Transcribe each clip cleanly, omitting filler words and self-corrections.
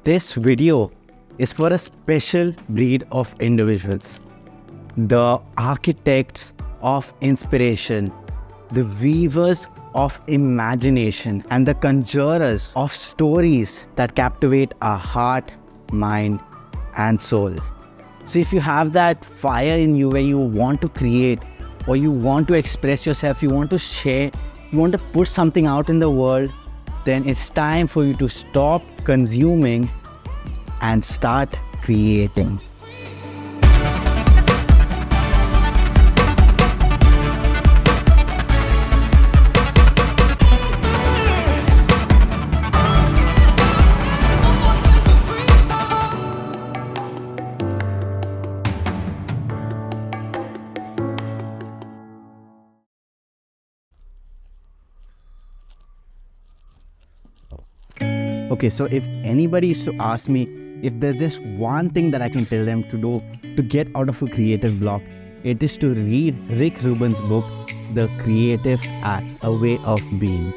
This video is for a special breed of individuals, the architects of inspiration, the weavers of imagination, and the conjurers of stories that captivate our heart, mind, and soul. So if you have that fire in you where you want to create, or you want to express yourself, you want to share, you want to put something out in the world, then it's time for you to stop consuming and start creating. Okay, so if anybody is to ask me if there's just one thing that I can tell them to do to get out of a creative block, it is to read Rick Rubin's book, The Creative Act, A Way of Being.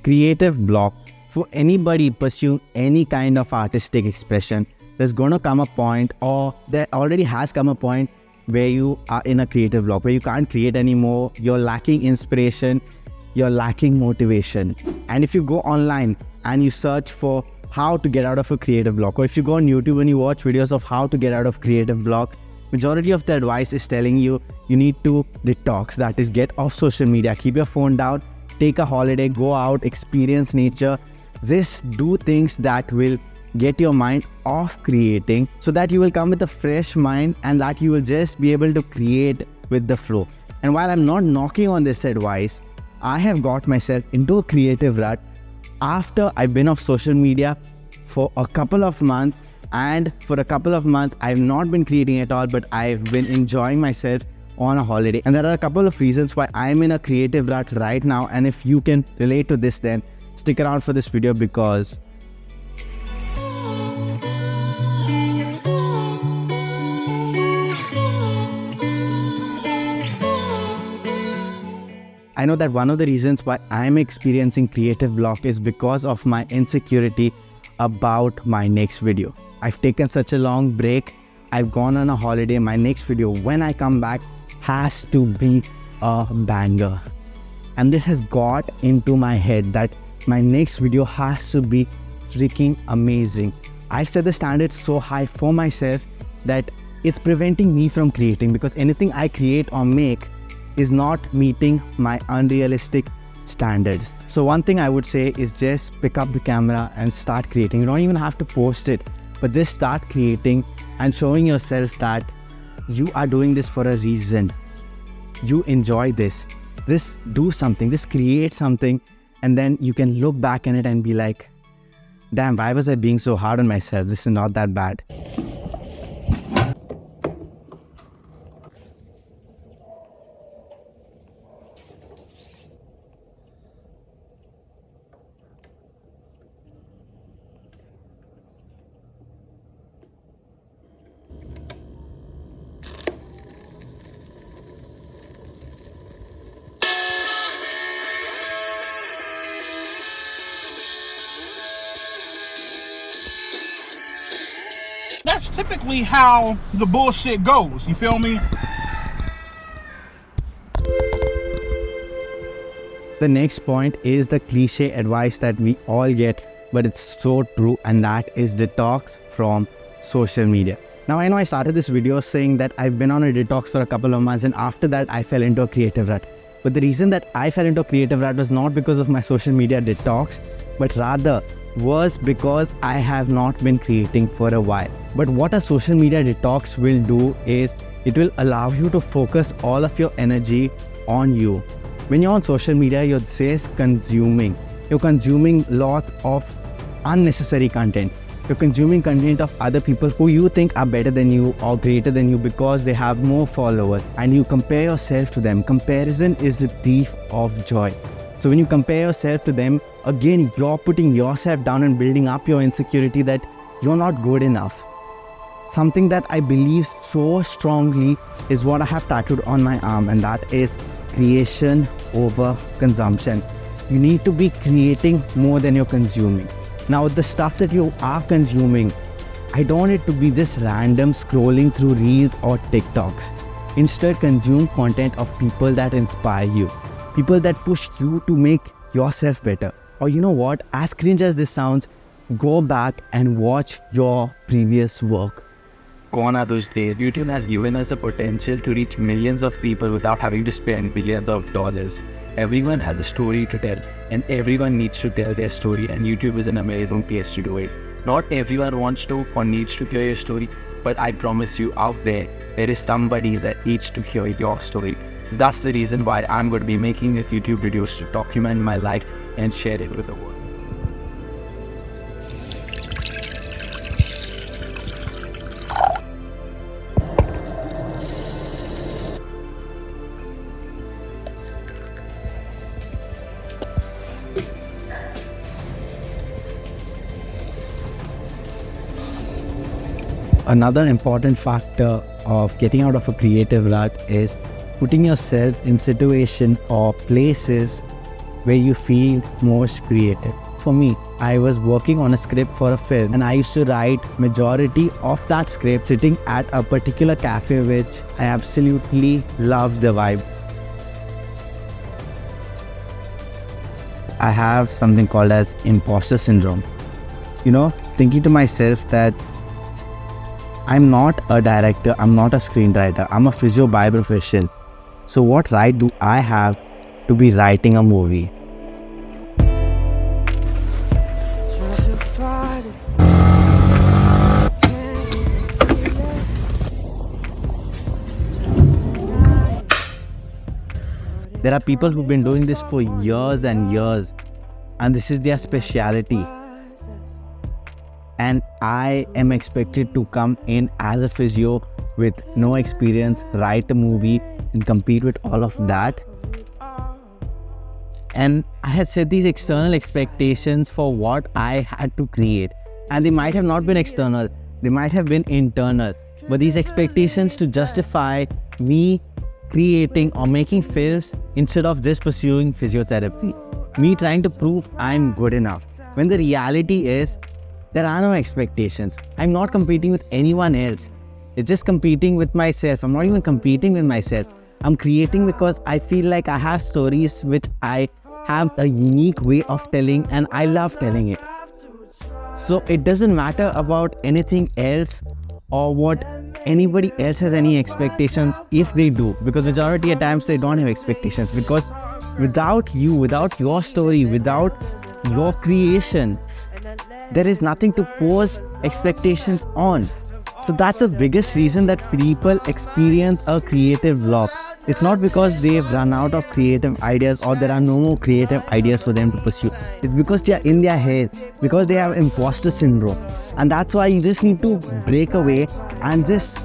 Creative block. For anybody pursuing any kind of artistic expression, there's going to come a point, or there already has come a point, where you are in a creative block, where you can't create anymore, you're lacking inspiration, you're lacking motivation. And if you go online and you search for how to get out of a creative block, or if you go on YouTube and you watch videos of how to get out of creative block, majority of the advice is telling you need to detox, that is get off social media, keep your phone down, take a holiday, go out, experience nature, just do things that will get your mind off creating, so that you will come with a fresh mind and that you will just be able to create with the flow. And while I'm not knocking on this advice, I have got myself into a creative rut after I've been off social media for a couple of months, and for a couple of months I've not been creating at all, but I've been enjoying myself on a holiday. And there are a couple of reasons why I'm in a creative rut right now, and if you can relate to this, then stick around for this video, because I know that one of the reasons why I'm experiencing creative block is because of my insecurity about my next video. I've taken such a long break, I've gone on a holiday, my next video, when I come back, has to be a banger. And this has got into my head that my next video has to be freaking amazing. I've set the standards so high for myself that it's preventing me from creating, because anything I create or make is not meeting my unrealistic standards. So one thing I would say is just pick up the camera and start creating. You don't even have to post it, but just start creating and showing yourself that you are doing this for a reason. You enjoy this. Just do something, just create something, and then you can look back in it and be like, damn, why was I being so hard on myself? This is not that bad. That's typically how the bullshit goes, you feel me? The next point is the cliche advice that we all get, but it's so true, and that is detox from social media. Now I know I started this video saying that I've been on a detox for a couple of months, and after that I fell into a creative rut. But the reason that I fell into a creative rut was not because of my social media detox, but rather was because I have not been creating for a while. But what a social media detox will do is it will allow you to focus all of your energy on you. When you're on social media, you're just consuming. You're consuming lots of unnecessary content. You're consuming content of other people who you think are better than you or greater than you because they have more followers, and you compare yourself to them. Comparison is the thief of joy. So when you compare yourself to them, again, you're putting yourself down and building up your insecurity that you're not good enough. Something that I believe so strongly is what I have tattooed on my arm, and that is, creation over consumption. You need to be creating more than you're consuming. Now, the stuff that you are consuming, I don't want it to be just random scrolling through reels or TikToks. Instead, consume content of people that inspire you, people that push you to make yourself better. Or you know what, as cringe as this sounds, go back and watch your previous work. Gone are those days. YouTube has given us the potential to reach millions of people without having to spend billions of dollars. Everyone has a story to tell, and everyone needs to tell their story, and YouTube is an amazing place to do it. Not everyone wants to or needs to hear your story, but I promise you, out there is somebody that needs to hear your story. That's the reason why I'm going to be making these YouTube videos, to document my life and share it with the world. Another important factor of getting out of a creative rut is putting yourself in situations or places where you feel most creative. For me, I was working on a script for a film, and I used to write majority of that script sitting at a particular cafe which I absolutely loved the vibe. I have something called as imposter syndrome. Thinking to myself that I'm not a director, I'm not a screenwriter, I'm a physio by profession. So what right do I have to be writing a movie? There are people who've been doing this for years and years, and this is their speciality. And I am expected to come in as a physio with no experience, write a movie and compete with all of that. And I had set these external expectations for what I had to create. And they might have not been external, they might have been internal. But these expectations to justify me creating or making films instead of just pursuing physiotherapy. Me trying to prove I'm good enough. When the reality is, there are no expectations. I'm not competing with anyone else. It's just competing with myself. I'm not even competing with myself. I'm creating because I feel like I have stories which I have a unique way of telling, and I love telling it. So it doesn't matter about anything else or what anybody else has any expectations, if they do, because majority of times they don't have expectations, because without you, without your story, without your creation, there is nothing to force expectations on. So that's the biggest reason that people experience a creative block. It's not because they've run out of creative ideas or there are no more creative ideas for them to pursue. It's because they are in their head, because they have imposter syndrome. And that's why you just need to break away and just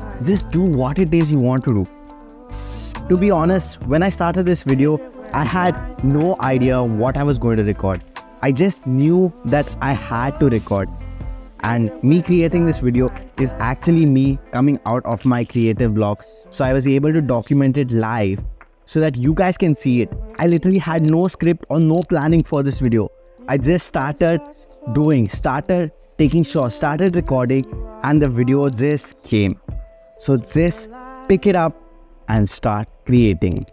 do what it is you want to do. To be honest, when I started this video, I had no idea what I was going to record. I just knew that I had to record. And me creating this video is actually me coming out of my creative block. So I was able to document it live so that you guys can see it. I literally had no script or no planning for this video. I just started taking shots, started recording, and the video just came. So just pick it up and start creating.